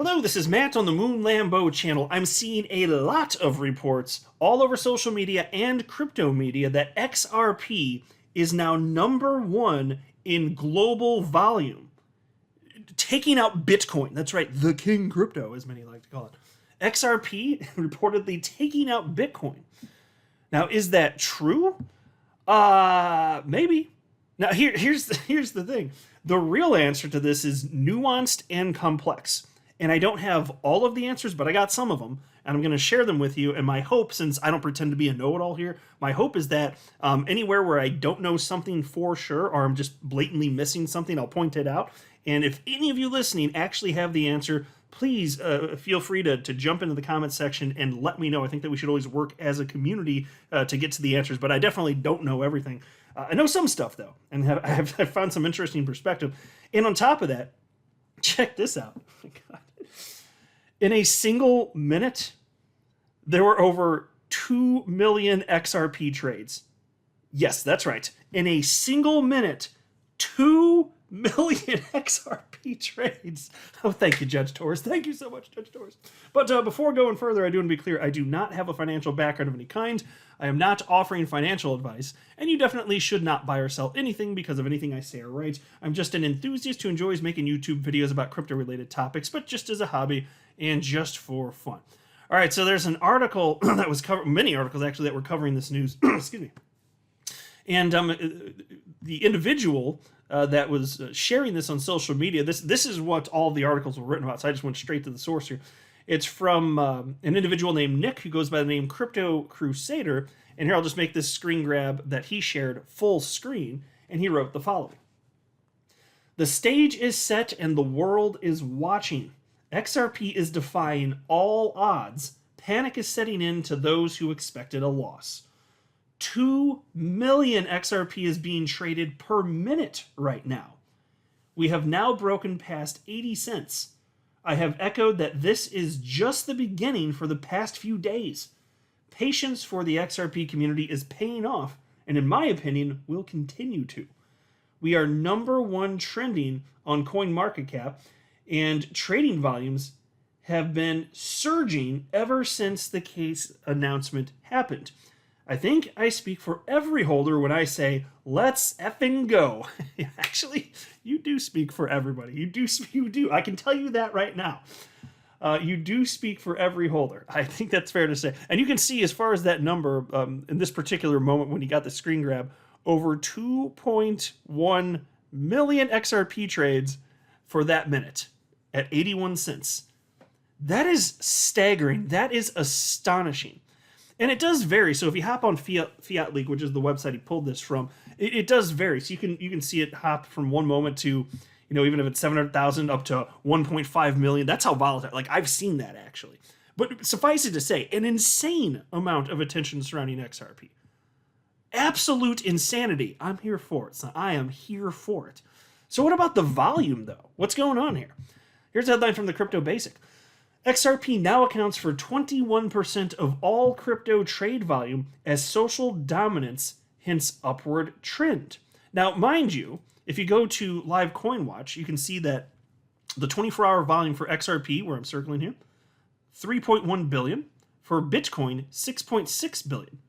Hello, this is Matt on the Moon Lambo channel. I'm seeing a lot of reports all over social media and crypto media that XRP is now #1 in global volume, taking out Bitcoin. That's right, the king crypto, as many like to call it. XRP reportedly taking out Bitcoin. Now, is that true? Maybe. Now, here's the thing. The real answer to this is nuanced and complex. And I don't have all of the answers, but I got some of them, and I'm going to share them with you. And my hope, since I don't pretend to be a know-it-all here, my hope is that anywhere where I don't know something for sure, or I'm just blatantly missing something, I'll point it out. And if any of you listening actually have the answer, please feel free to jump into the comments section and let me know. I think that we should always work as a community to get to the answers, but I definitely don't know everything. I know some stuff, though, and I've found some interesting perspective. And on top of that, check this out. Oh my God. In a single minute, there were over 2 million XRP trades. Yes, that's right. In a single minute, 2 million XRP trades. Oh, thank you, Judge Torres. Thank you so much, Judge Torres. But before going further, I do want to be clear, I do not have a financial background of any kind. I am not offering financial advice, and you definitely should not buy or sell anything because of anything I say or write. I'm just an enthusiast who enjoys making YouTube videos about crypto-related topics, but just as a hobby and just for fun. All right, so there's an article that was many articles actually that were covering this news. Excuse me. And the individual that was sharing this on social media, this is what all the articles were written about, so I just went straight to the source here. It's from an individual named Nick, who goes by the name Crypto Crusader, and here I'll just make this screen grab that he shared full screen, and he wrote the following. The stage is set and the world is watching. XRP is defying all odds. Panic is setting in to those who expected a loss. 2 million XRP is being traded per minute right now. We have now broken past 80 cents. I have echoed that this is just the beginning for the past few days. Patience for the XRP community is paying off, and in my opinion, will continue to. We are #1 trending on CoinMarketCap, and trading volumes have been surging ever since the case announcement happened. I think I speak for every holder when I say, let's effing go. Actually, you do speak for everybody. You do. I can tell you that right now. You do speak for every holder. I think that's fair to say. And you can see as far as that number, in this particular moment when you got the screen grab, over 2.1 million XRP trades for that minute at 81 cents. That is staggering. That is astonishing. And it does vary. So if you hop on Fiat League, which is the website he pulled this from, it does vary. So you can see it hop from one moment to, even if it's 700,000 up to 1.5 million. That's how volatile. Like, I've seen that actually. But suffice it to say, an insane amount of attention surrounding XRP. Absolute insanity. I'm here for it. So I am here for it. So what about the volume, though? What's going on here? Here's a headline from the Crypto Basic. XRP now accounts for 21% of all crypto trade volume as social dominance hints upward trend. Now, mind you, if you go to Live Coin Watch, you can see that the 24-hour volume for XRP, where I'm circling here, 3.1 billion. For Bitcoin, 6.6 billion.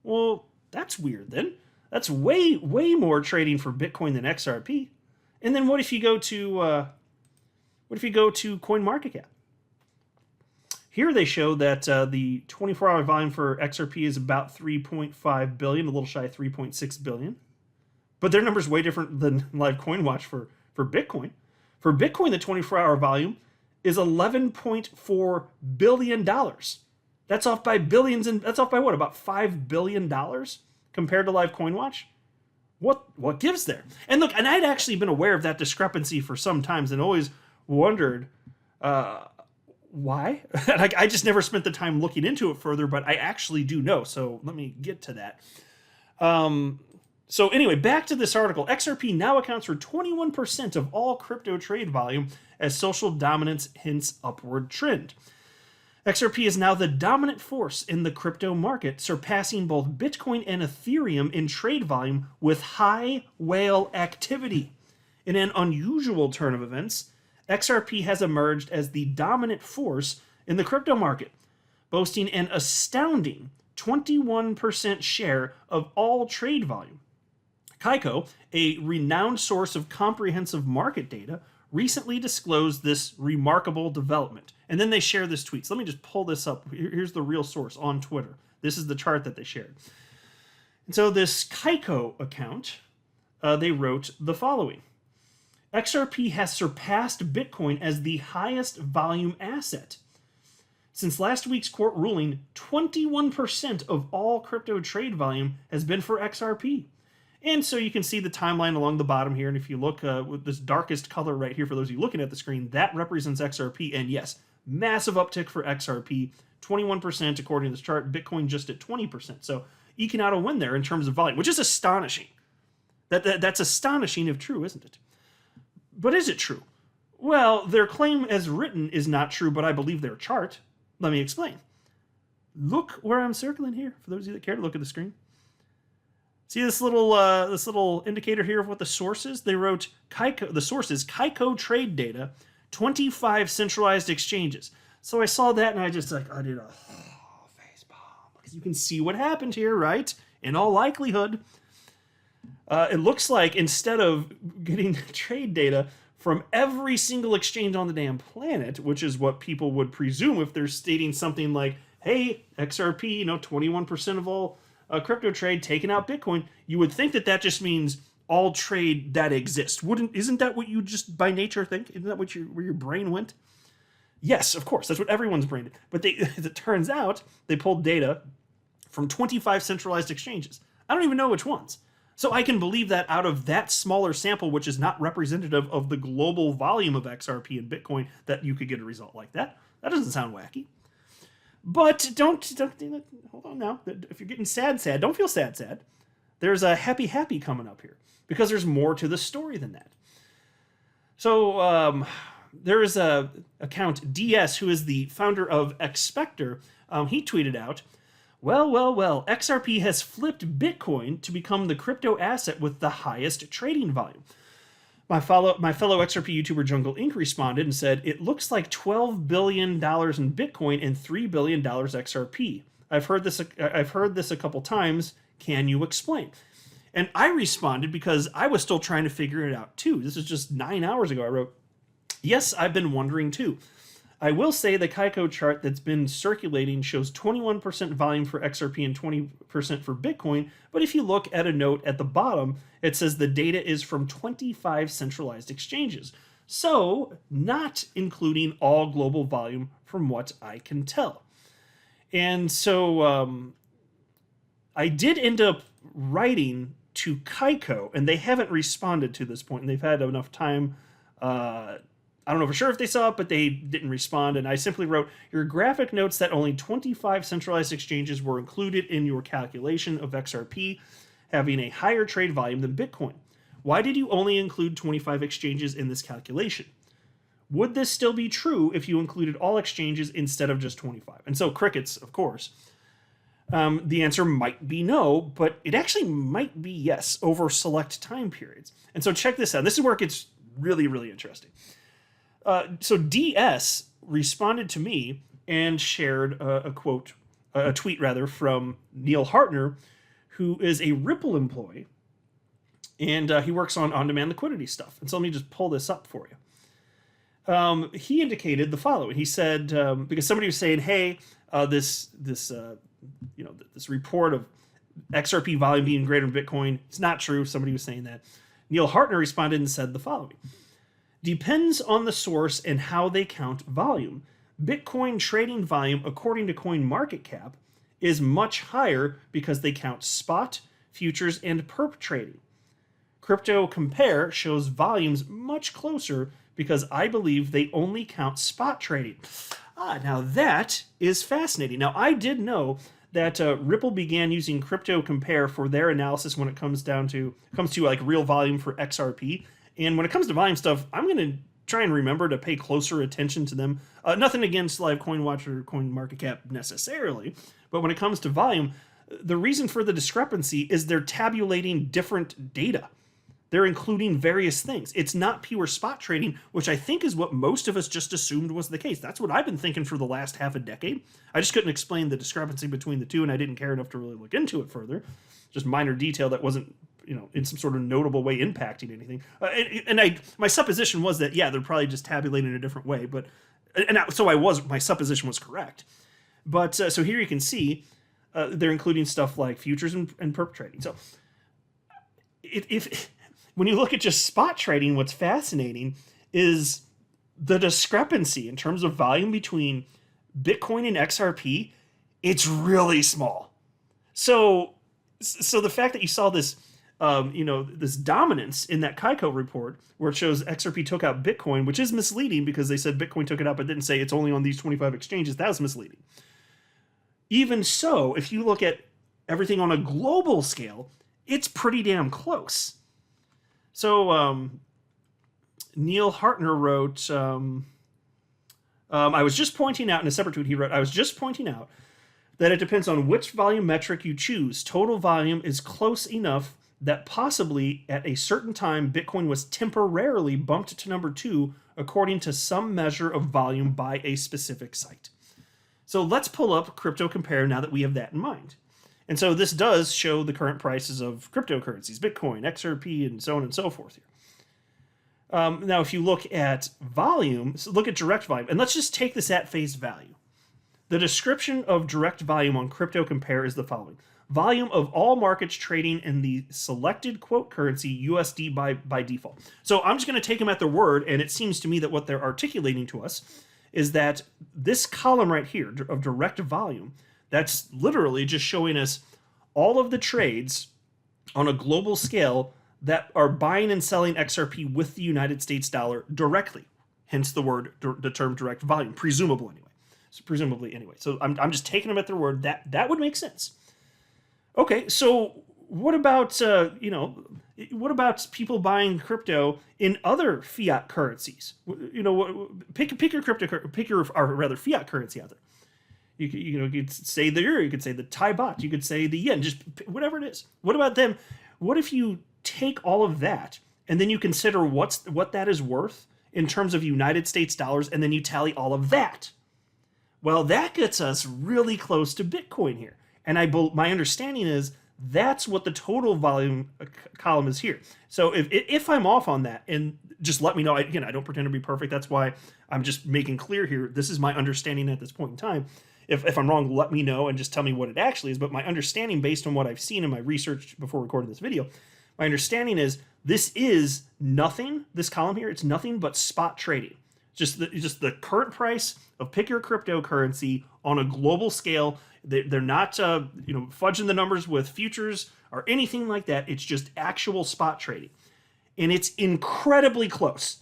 Well, that's weird then. That's way more trading for Bitcoin than XRP. And then what if you go to CoinMarketCap? Here they show that the 24-hour volume for XRP is about 3.5 billion, a little shy of 3.6 billion. But their number's way different than Live Coin Watch for Bitcoin. For Bitcoin, the 24-hour volume is $11.4 billion. That's off by billions, and that's off by what, about $5 billion compared to Live Coin Watch? What gives there? And look, and I'd actually been aware of that discrepancy for some times and always wondered why. I just never spent the time looking into it further, but I actually do know. So let me get to that. So anyway, back to this article. XRP now accounts for 21% of all crypto trade volume as social dominance hints upward trend. XRP is now the dominant force in the crypto market, surpassing both Bitcoin and Ethereum in trade volume with high whale activity. In an unusual turn of events, XRP has emerged as the dominant force in the crypto market, boasting an astounding 21% share of all trade volume. Kaiko, a renowned source of comprehensive market data, recently disclosed this remarkable development. And then they share this tweet. So let me just pull this up. Here's the real source on Twitter. This is the chart that they shared. And so this Kaiko account, they wrote the following. XRP has surpassed Bitcoin as the highest volume asset. Since last week's court ruling, 21% of all crypto trade volume has been for XRP. And so you can see the timeline along the bottom here. And if you look with this darkest color right here, for those of you looking at the screen, that represents XRP. And yes, massive uptick for XRP, 21% according to this chart, Bitcoin just at 20%. So eking out a win there in terms of volume, which is astonishing. That's astonishing if true, isn't it? But is it true? Well, their claim as written is not true, but I believe their chart. Let me explain. Look where I'm circling here, for those of you that care to look at the screen. See this little indicator here of what the source is? They wrote Kaiko, the source is Kaiko trade data, 25 centralized exchanges. So I saw that and I just I did a facepalm, because you can see what happened here, right? In all likelihood, it looks like instead of getting trade data from every single exchange on the damn planet, which is what people would presume if they're stating something like, hey, XRP, 21% of all crypto trade taking out Bitcoin, you would think that that just means all trade that exists. Isn't that what you just by nature think? Isn't that where your brain went? Yes, of course, that's what everyone's brain did. But as it turns out, they pulled data from 25 centralized exchanges. I don't even know which ones. So I can believe that out of that smaller sample, which is not representative of the global volume of XRP and Bitcoin, that you could get a result like that. That doesn't sound wacky. But don't hold on now. If you're getting sad, don't feel sad. There's a happy coming up here, because there's more to the story than that. So there is a account, DS, who is the founder of Xspector. He tweeted out, well, XRP has flipped Bitcoin to become the crypto asset with the highest trading volume. My fellow XRP YouTuber Jungle Inc. responded and said, it looks like $12 billion in Bitcoin and $3 billion XRP. I've heard this a couple times. Can you explain? And I responded because I was still trying to figure it out too. This is just 9 hours ago. I wrote, yes, I've been wondering too. I will say the Kaiko chart that's been circulating shows 21% volume for XRP and 20% for Bitcoin, but if you look at a note at the bottom, it says the data is from 25 centralized exchanges. So, not including all global volume from what I can tell. And so, I did end up writing to Kaiko, and they haven't responded to this point, and they've had enough time. I don't know for sure if they saw it, but they didn't respond. And I simply wrote, your graphic notes that only 25 centralized exchanges were included in your calculation of XRP having a higher trade volume than Bitcoin. Why did you only include 25 exchanges in this calculation? Would this still be true if you included all exchanges instead of just 25? And so crickets, of course. The answer might be no, but it actually might be yes over select time periods. And so check this out. This is where it gets really, really interesting. So DS responded to me and shared a tweet from Neil Hartner, who is a Ripple employee, and he works on on-demand liquidity stuff. And so let me just pull this up for you. He indicated the following. He said, because somebody was saying, hey, this report of XRP volume being greater than Bitcoin, it's not true. Somebody was saying that. Neil Hartner responded and said the following. Depends on the source and how they count volume. Bitcoin trading volume, according to CoinMarketCap, is much higher because they count spot, futures, and perp trading. Crypto Compare shows volumes much closer because I believe they only count spot trading. Now that is fascinating. Now I did know that Ripple began using Crypto Compare for their analysis when it comes to like real volume for XRP. And when it comes to volume stuff, I'm going to try and remember to pay closer attention to them. Nothing against Live Coin Watch or CoinMarketCap necessarily, but when it comes to volume, the reason for the discrepancy is they're tabulating different data. They're including various things. It's not pure spot trading, which I think is what most of us just assumed was the case. That's what I've been thinking for the last half a decade. I just couldn't explain the discrepancy between the two, and I didn't care enough to really look into it further. Just minor detail that wasn't, in some sort of notable way impacting anything. My supposition was that, yeah, they're probably just tabulating in a different way, but my supposition was correct. But so here you can see they're including stuff like futures and perp trading. So when you look at just spot trading, what's fascinating is the discrepancy in terms of volume between Bitcoin and XRP. It's really small. So the fact that you saw this, this dominance in that Kaiko report where it shows XRP took out Bitcoin, which is misleading because they said Bitcoin took it out, but didn't say it's only on these 25 exchanges. That was misleading. Even so, if you look at everything on a global scale, it's pretty damn close. So Neil Hartner wrote, I was just pointing out in a separate tweet he wrote, I was just pointing out that it depends on which volume metric you choose. Total volume is close enough that possibly at a certain time, Bitcoin was temporarily bumped to number 2 according to some measure of volume by a specific site. So let's pull up Crypto Compare now that we have that in mind. And so this does show the current prices of cryptocurrencies, Bitcoin, XRP, and so on and so forth here. Now, if you look at volume, so look at direct volume, and let's just take this at face value. The description of direct volume on Crypto Compare is the following. Volume of all markets trading in the selected quote currency USD by default. So I'm just going to take them at their word, and it seems to me that what they're articulating to us is that this column right here of direct volume, that's literally just showing us all of the trades on a global scale that are buying and selling XRP with the United States dollar directly. Hence the term direct volume, presumably anyway. So I'm just taking them at their word. That would make sense. Okay, so what about what about people buying crypto in other fiat currencies? Pick your fiat currency out there. You could say the euro, you could say the Thai baht, you could say the yen, just whatever it is. What about them? What if you take all of that and then you consider what that is worth in terms of United States dollars, and then you tally all of that? Well, that gets us really close to Bitcoin here. And my understanding is that's what the total volume column is here. So if I'm off on that, and just let me know. Again, I don't pretend to be perfect. That's why I'm just making clear here. This is my understanding at this point in time. If I'm wrong, let me know and just tell me what it actually is. But my understanding, based on what I've seen in my research before recording this video, my understanding is this is nothing. This column here, it's nothing but spot trading. Just the current price of pick your cryptocurrency on a global scale. They're not fudging the numbers with futures or anything like that. It's just actual spot trading. And it's incredibly close.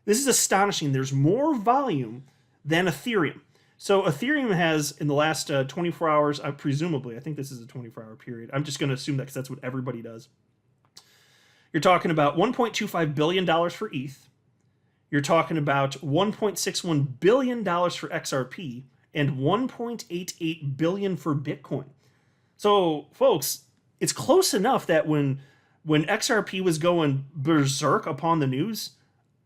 This is astonishing. There's more volume than Ethereum. So Ethereum has, in the last 24 hours, presumably, I think this is a 24-hour period. I'm just going to assume that because that's what everybody does. You're talking about $1.25 billion for ETH. You're talking about $1.61 billion for XRP and $1.88 billion for Bitcoin. So, folks, it's close enough that when XRP was going berserk upon the news,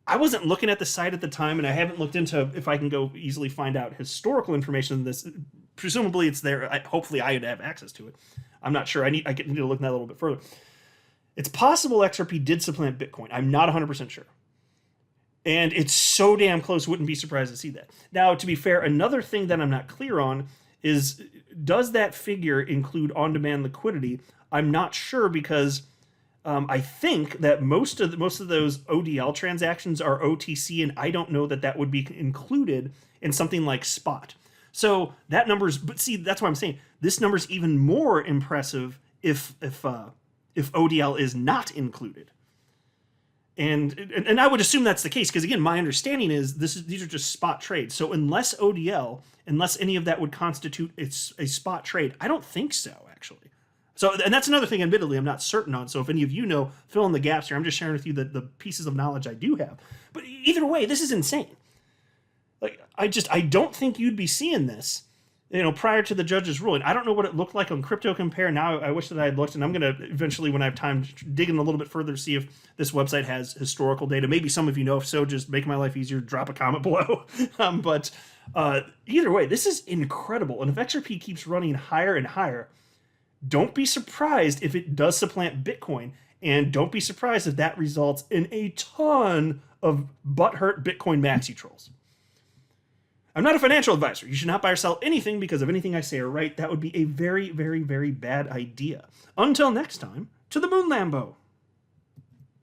I wasn't looking at the site at the time, and I haven't looked into if I can go easily find out historical information on this. Presumably it's there. Hopefully I would have access to it. I'm not sure. I need to look at that a little bit further. It's possible XRP did supplant Bitcoin. I'm not 100% sure. And it's so damn close, wouldn't be surprised to see that. Now, to be fair, another thing that I'm not clear on is, does that figure include on-demand liquidity? I'm not sure, because I think that most of those ODL transactions are OTC, and I don't know that would be included in something like spot. So that number's, but see, that's what I'm saying. This number's even more impressive if ODL is not included. And I would assume that's the case, because again, my understanding is these are just spot trades. So unless any of that would constitute a spot trade, I don't think so, actually. So, and that's another thing, admittedly, I'm not certain on. So if any of you know, fill in the gaps here. I'm just sharing with you the pieces of knowledge I do have. But either way, this is insane. Like, I don't think you'd be seeing this prior to the judge's ruling. I don't know what it looked like on Crypto Compare. Now I wish that I had looked, and I'm going to eventually, when I have time, dig in a little bit further to see if this website has historical data. Maybe some of you know. If so, just make my life easier. Drop a comment below. But either way, this is incredible. And if XRP keeps running higher and higher, don't be surprised if it does supplant Bitcoin. And don't be surprised if that results in a ton of butthurt Bitcoin maxi trolls. I'm not a financial advisor. You should not buy or sell anything because of anything I say or write. That would be a very, very, very bad idea. Until next time, to the moon, Lambo.